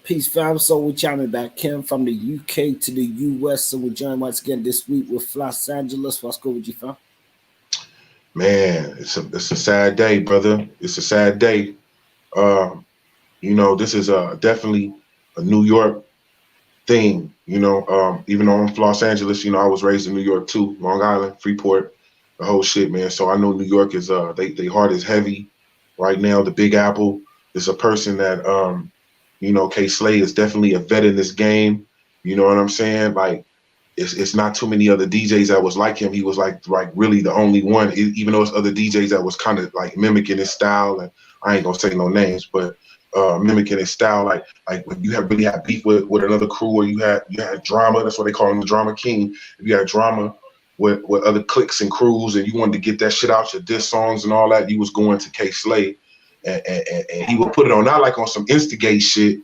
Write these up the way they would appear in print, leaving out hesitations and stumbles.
Peace, fam. So we're jamming back in from the UK to the US. So we're joined once again this week with Los Angeles. What's good with you, fam? Man, it's a sad day, brother. It's a sad day. Um, this is definitely a New York thing. Even though I'm from Los Angeles, I was raised in New York too, Long Island, Freeport, the whole shit, man. So I know New York is they heart is heavy right now. The Big Apple is a person that K Slay is definitely a vet in this game. You know what I'm saying? Like it's not too many other DJs that was like him. He was like really the only one, even though it's other DJs that was kind of like mimicking his style. And I ain't gonna say no names, but mimicking his style. Like when you have really had beef with another crew, or you had drama. That's what they call him, the drama king. If you had drama with other cliques and crews, and you wanted to get that shit out, your diss songs and all that, you was going to K Slay, and he would put it on, not like on some instigate shit,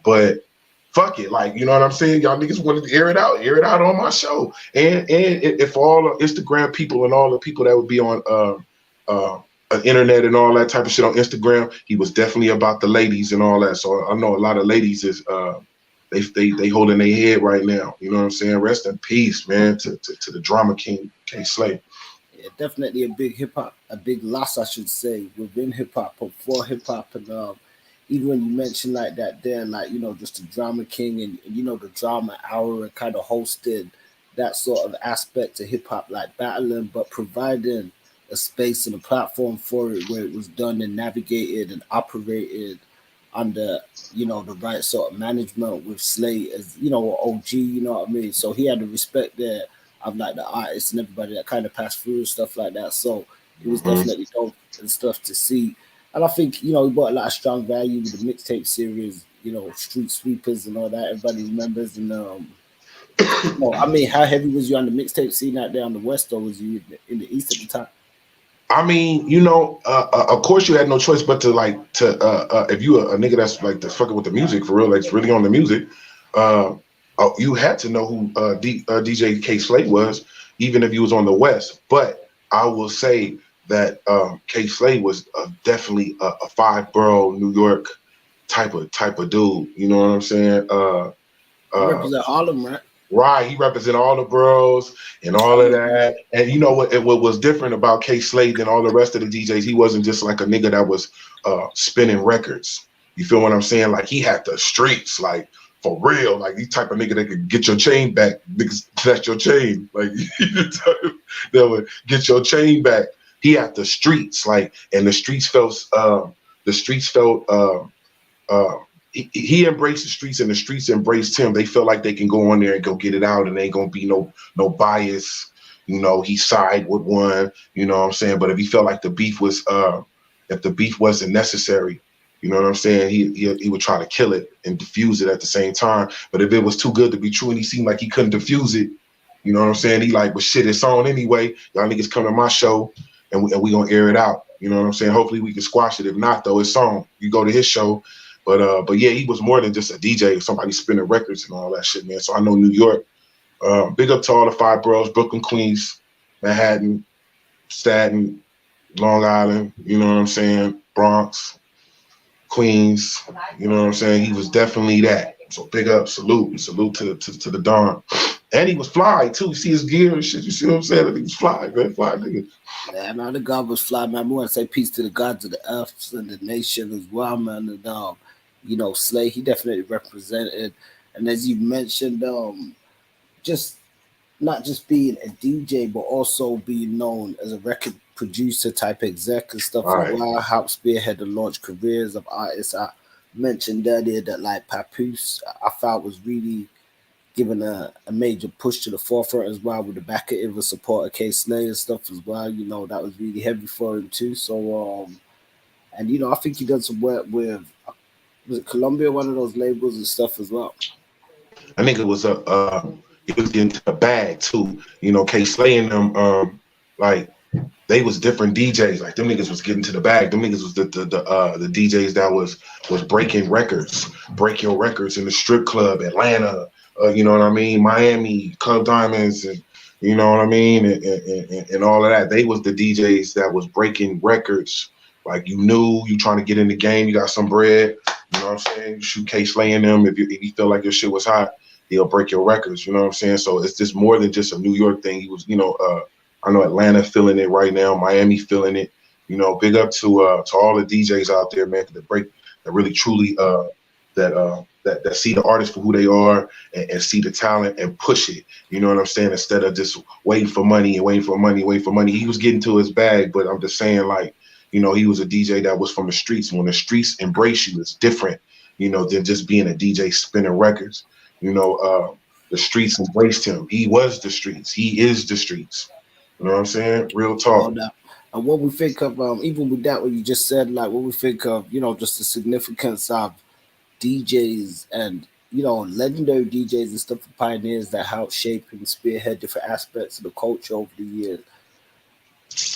but fuck it, like, you know what I'm saying? Y'all niggas wanted to air it out on my show. And if all the Instagram people and all the people that would be on internet and all that type of shit on Instagram, he was definitely about the ladies and all that. So I know a lot of ladies is they holding their head right now. You know what I'm saying? Rest in peace, man, to the drama king, K Slay. Yeah, definitely a big hip hop, a big loss, I should say, within hip hop, but for hip hop. And even when you mention like that there, like, just the drama king and the drama hour, and kind of hosted that sort of aspect to hip hop, like battling, but providing a space and a platform for it where it was done and navigated and operated under, the right sort of management with Slay as, OG, you know what I mean? So he had the respect there of like the artists and everybody that kind of passed through and stuff like that. So it was definitely dope and stuff to see. And I think, he brought a lot of strong value with the mixtape series, Street Sweepers and all that. Everybody remembers. And, how heavy was you on the mixtape scene out there on the West, or was you in the East at the time? I mean, of course you had no choice but to if you a nigga that's like that's fucking with the music for real, like it's really on the music, you had to know who DJ K Slay was, even if you was on the West. But I will say that K Slay was definitely a five borough New York type of dude. You know what I'm saying? Represent Harlem, right? Right, he represent all the bros and all of that. And you know what was different about K Slay than all the rest of the DJs? He wasn't just like a nigga that was spinning records. You feel what I'm saying? Like he had the streets, like for real. Like he type of nigga that could get your chain back. Niggas snatch your chain. Like that would get your chain back. He had the streets, like, and the streets felt he embraced the streets and the streets embraced him. They felt like they can go on there and go get it out, and ain't gonna be no bias. He side with one, you know what I'm saying? But if he felt like the beef was if the beef wasn't necessary, you know what I'm saying, he would try to kill it and diffuse it at the same time. But if it was too good to be true and he seemed like he couldn't diffuse it, you know what I'm saying? He like, well shit, it's on anyway. Y'all niggas come to my show and we gonna air it out. You know what I'm saying? Hopefully we can squash it. If not though, it's on. You go to his show. But yeah, he was more than just a DJ, somebody spinning records and all that shit, man. So I know New York. Big up to all the five boroughs: Brooklyn, Queens, Manhattan, Staten, Long Island. You know what I'm saying? Bronx, Queens. You know what I'm saying? He was definitely that. So big up, salute to the Don. And he was fly too. You see his gear and shit. You see what I'm saying? He was fly, man. Fly nigga. Yeah, man, the God was fly, man. We want to say peace to the gods of the earth and the nation as well, man. And Slay, he definitely represented. And as you mentioned, just not just being a DJ, but also being known as a record producer type exec and stuff Right. like that. Helped spearhead the launch careers of artists. I mentioned earlier that like Papoose, I felt was really given a major push to the forefront as well, with the back of the support of K Slay and stuff as well. That was really heavy for him too. So and I think he done some work with, was it Columbia, one of those labels and stuff as well. I think it was he was getting to the bag too. K Slay and them like they was different DJs. Like them niggas was getting to the bag. Them niggas was the DJs that was breaking records, break your records in the strip club, Atlanta, you know what I mean, Miami, Club Diamonds, and you know what I mean, and all of that. They was the DJs that was breaking records. Like you knew you trying to get in the game, you got some bread, you know what I'm what I'm saying? You shoot K-Slay in them. If you feel like your shit was hot, he'll break your records. You know what I'm saying? So it's just more than just a New York thing. He was, I know Atlanta feeling it right now, Miami feeling it. Big up to all the DJs out there, man, that really truly that see the artist for who they are and see the talent and push it. You know what I'm saying? Instead of just waiting for money and waiting for money, waiting for money. He was getting to his bag, but I'm just saying, like, he was a DJ that was from the streets. When the streets embrace you, it's different, than just being a DJ spinning records. The streets embraced him. He was the streets. He is the streets. You know what I'm saying? Real All talk. that. And what we think of, even with that, what you just said, like what we think of, just the significance of DJs and legendary DJs and stuff for pioneers that help shape and spearhead different aspects of the culture over the years.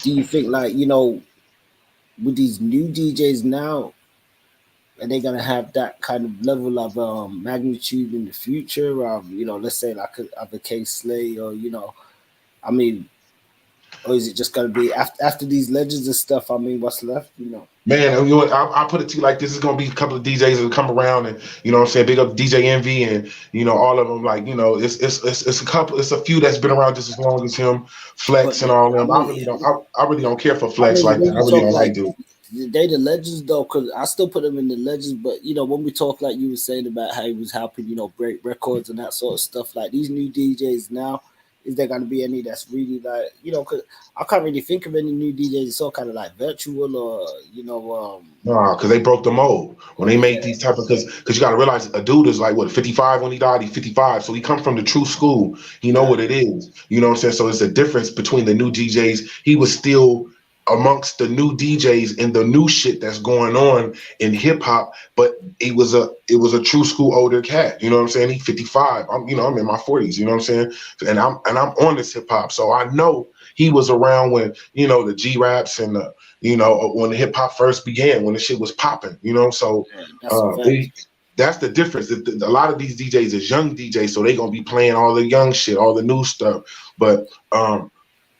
Do you think, like, with these new DJs now, are they gonna have that kind of level of magnitude in the future? Let's say like of a K Slay, or I mean, or is it just gonna be after these legends and stuff? I mean, what's left? Man, I put it to you like this: is gonna be a couple of DJs that come around, and what I'm saying, big up DJ Envy, and all of them. Like, it's a few that's been around just as long as him, But Flex and all I them. mean, I really don't care for I Flex mean, like that. when I we really talk don't like like dude. they the legends though, because I still put them in the legends. But when we talk like you were saying about how he was helping, break records and that sort of stuff, like these new DJs now, is there gonna be any that's really like Because I can't really think of any new DJs. It's all kind of like virtual or Nah, because they broke the mold when they make yeah, these type of because you got to realize a dude is like what 55 when he died. He's 55, so he come from the true school. He know yeah, what it is. You know what I'm saying? So it's a difference between the new DJs. He was still amongst the new DJs and the new shit that's going on in hip hop, but it was a true school older cat. You know what I'm saying? He's 55. I'm in my 40s. You know what I'm saying? And I'm on this hip hop, so I know he was around when the G raps and the when the hip hop first began, when the shit was popping, So yeah, that's a fact. they, that's the difference. A lot of these DJs is young DJs, so they gonna be playing all the young shit, all the new stuff. But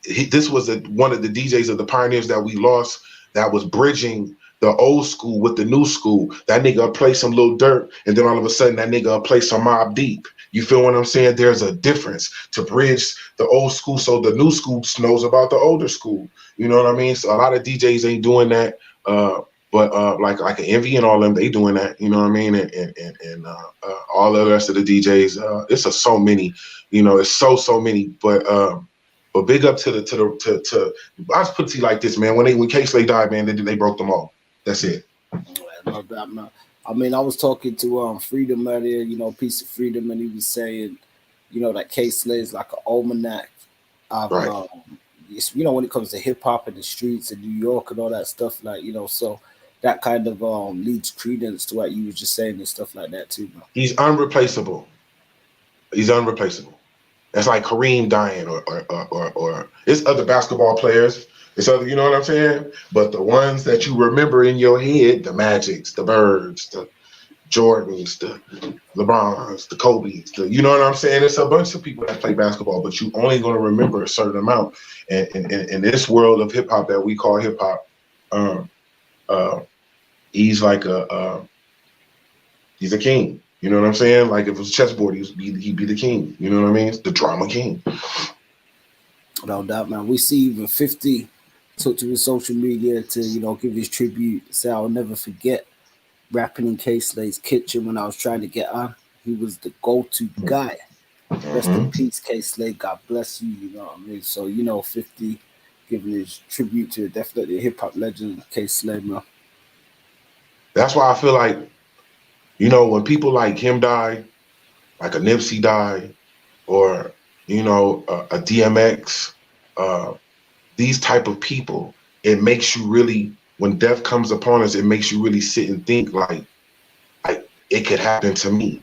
this was one of the DJs of the pioneers that we lost. That was bridging the old school with the new school. That nigga play some Lil Durk, and then all of a sudden that nigga play some Mobb Deep. You feel what I'm saying? There's a difference to bridge the old school, so the new school knows about the older school. You know what I mean? So a lot of DJs ain't doing that. But like an Envy and all them, they doing that. You know what I mean? And all the rest of the DJs, it's so many. It's so many. But big up to I just put it to you like this, man. When K-Slay died, man, they broke them all. That's it. No doubt, man. I mean, I was talking to Freedom earlier, Piece of Freedom, and he was saying, that K Slay is like an almanac of Right. when it comes to hip hop in the streets in New York and all that stuff, like, so that kind of leads credence to what you were just saying and stuff like that too, man. He's unreplaceable. He's unreplaceable. That's like Kareem dying, or it's other basketball players. It's other, you know what I'm saying? But the ones that you remember in your head, the Magics, the Birds, the Jordans, the LeBrons, the Kobe's, you know what I'm saying? It's a bunch of people that play basketball, but you only going to remember a certain amount. And in this world of hip hop that we call hip hop, he's like he's a king. You know what I'm saying? Like if it was chessboard, he'd be the king. You know what I mean? The drama king. No doubt, man. We see even 50 took to his social media to, give his tribute. Say, I'll never forget rapping in K Slay's kitchen when I was trying to get on. He was the go-to guy. Rest in Mm-hmm. peace, K Slay. God bless you. You know what I mean? So, 50 giving his tribute to definitely a hip hop legend, K Slay, man. That's why I feel like, when people like him die, like a Nipsey die, or, a DMX, uh, these type of people, it makes you really, when death comes upon us, it makes you really sit and think like it could happen to me.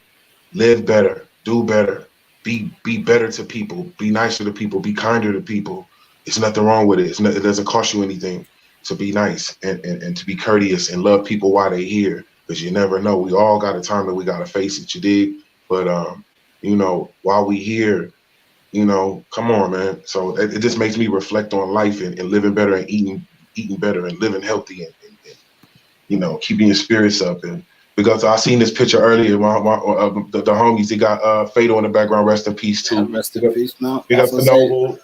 Live better, do better, be better to people, be nicer to people, be kinder to people. It's nothing wrong with it. It doesn't cost you anything to be nice and to be courteous and love people while they're here, because you never know. We all got a time that we got to face it, you dig? But while we here, come on, man. So it just makes me reflect on life and living better and eating better and living healthy and keeping your spirits up. And because I seen this picture earlier. The homies, they got Fatal in the background. Rest in peace Yeah, too. rest in peace, man. Big up That's what to I say. Noble.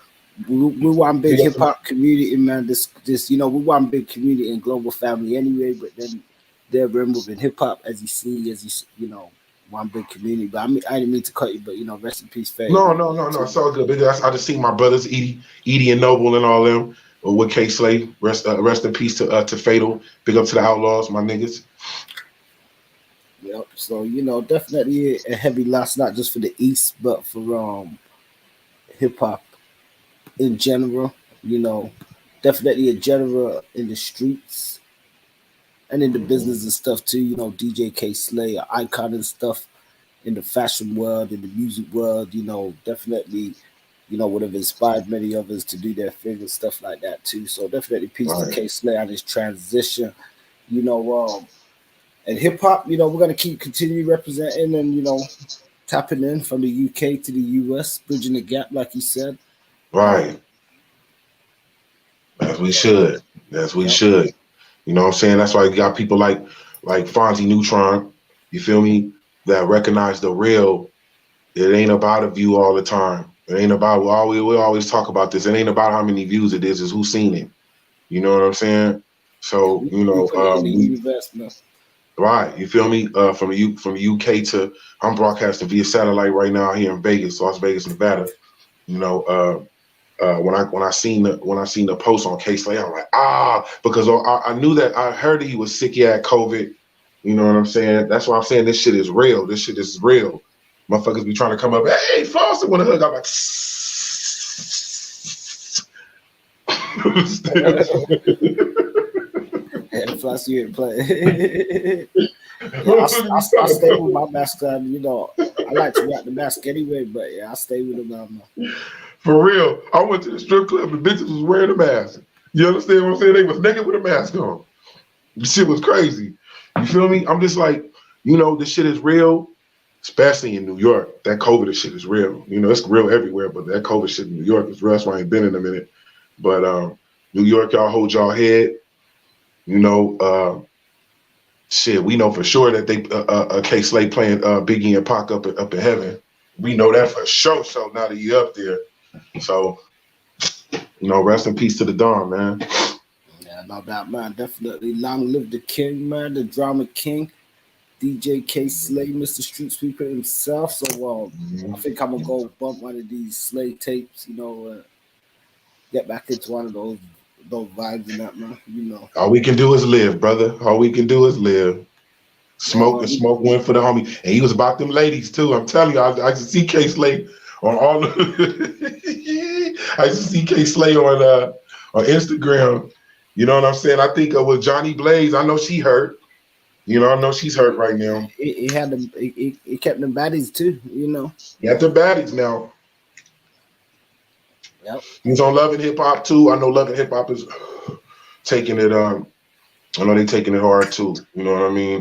We want big Big up hip to hop community, man. This, we want big community and global family anyway. But then they're removing hip hop as one big community. But I didn't mean to cut you, but rest in peace, Faye. No. It's all good. I just see my brothers, Edie and Noble and all them. With K Slay, rest in peace to Fatal. Big up to the Outlaws, my niggas. Yep. So definitely a heavy loss, not just for the East, but for hip hop in general. Definitely a general in the streets and in the business and stuff too. DJ K Slay, an icon and stuff in the fashion world, in the music world. Definitely. Would have inspired many of us to do their thing and stuff like that too. So definitely peace to K Slay on his transition. And hip hop, we're gonna continue representing and tapping in from the UK to the US, bridging the gap, like you said. Right. As we should. As we should. You know what I'm saying? That's why you got people like Fonzie Neutron, you feel me, that recognize the real. It ain't about a view all the time. It ain't about, we always talk about this. It ain't about how many views it is, it's who's seen it. You know what I'm saying? So, We put it in the universe, man. Right, you feel me? From the UK to, I'm broadcasting via satellite right now here in Vegas, Las Vegas, Nevada. When I seen the post on K Slay, I'm like, because I knew that, I heard that he was sick, he had COVID. You know what I'm saying? That's why I'm saying this shit is real. This shit is real. Motherfuckers be trying to come up, hey, Foster, want to hug? I'm like, And plus, you ain't play. I stay with my mask on. I like to rock the mask anyway, but I stay with them. For real, I went to the strip club and bitches was wearing a mask. You understand what I'm saying? They was naked with a mask on. The shit was crazy. You feel me? I'm just like, this shit is real, especially in New York. That COVID shit is real. It's real everywhere, but that COVID shit in New York is real. That's why I ain't been in a minute. But New York, y'all hold y'all head. Shit, we know for sure that they K Slay playing Biggie and Pac up in heaven. We know that for sure. So now that you up there, so rest in peace to the Don, man. Yeah, no doubt, man. Definitely long live the king, man, the drama king, DJ K Slay, Mr. Street Sweeper himself. So I think I'm gonna go bump one of these Slay tapes. Get back into one of those vibes and that, man. All we can do is live, brother. All we can do is live. Smoke one for the homie. And he was about them ladies too. I'm telling you, I used to see K Slay on all I used to see K Slay on Instagram. You know what I'm saying? I think with Johnny Blaze, I know she hurt. I know she's hurt right now. He had them. He kept them baddies too. He got the baddies now. Yep. He's on Love and Hip Hop too. I know Love and Hip Hop is taking it. I know they taking it hard too. You know what I mean?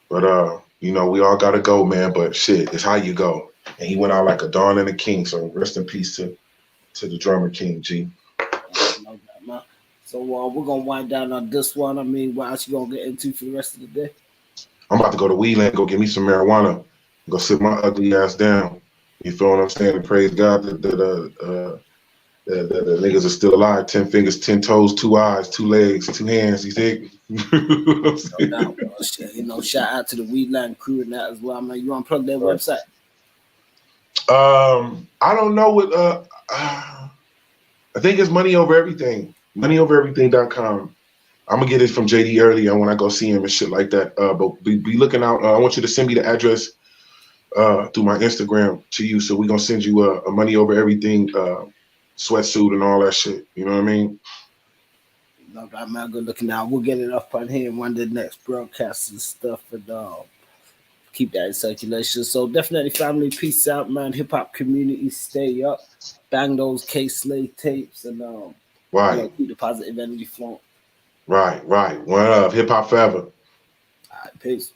But we all gotta go, man. But shit, it's how you go. And he went out like a dawn and a king. So rest in peace to the drummer king, G. So we're gonna wind down on this one. I mean, what else you gonna get into for the rest of the day? I'm about to go to Wheeland, go get me some marijuana, go sit my ugly ass down. You feel what I'm saying? And praise God that the niggas are still alive. 10 fingers, 10 toes, 2 eyes, 2 legs, 2 hands. You think? No doubt. Shout out to the Weedland crew and that as well. Man, you want to plug their website? I don't know what. I think it's Money Over Everything. MoneyOverEverything.com. I'm gonna get it from JD earlier when I go see him and shit like that. But be looking out. I want you to send me the address through my Instagram to you. So we're gonna send you a Money Over Everything sweatsuit and all that shit. You know what I mean? No, I'm not good looking now. We'll get it up on here in one of the next broadcasts and stuff, and keep that in circulation. So definitely, family, peace out, man. Hip hop community, stay up, bang those K Slay tapes, and keep the positive energy flowing. Right. One love, hip hop forever. All right, peace.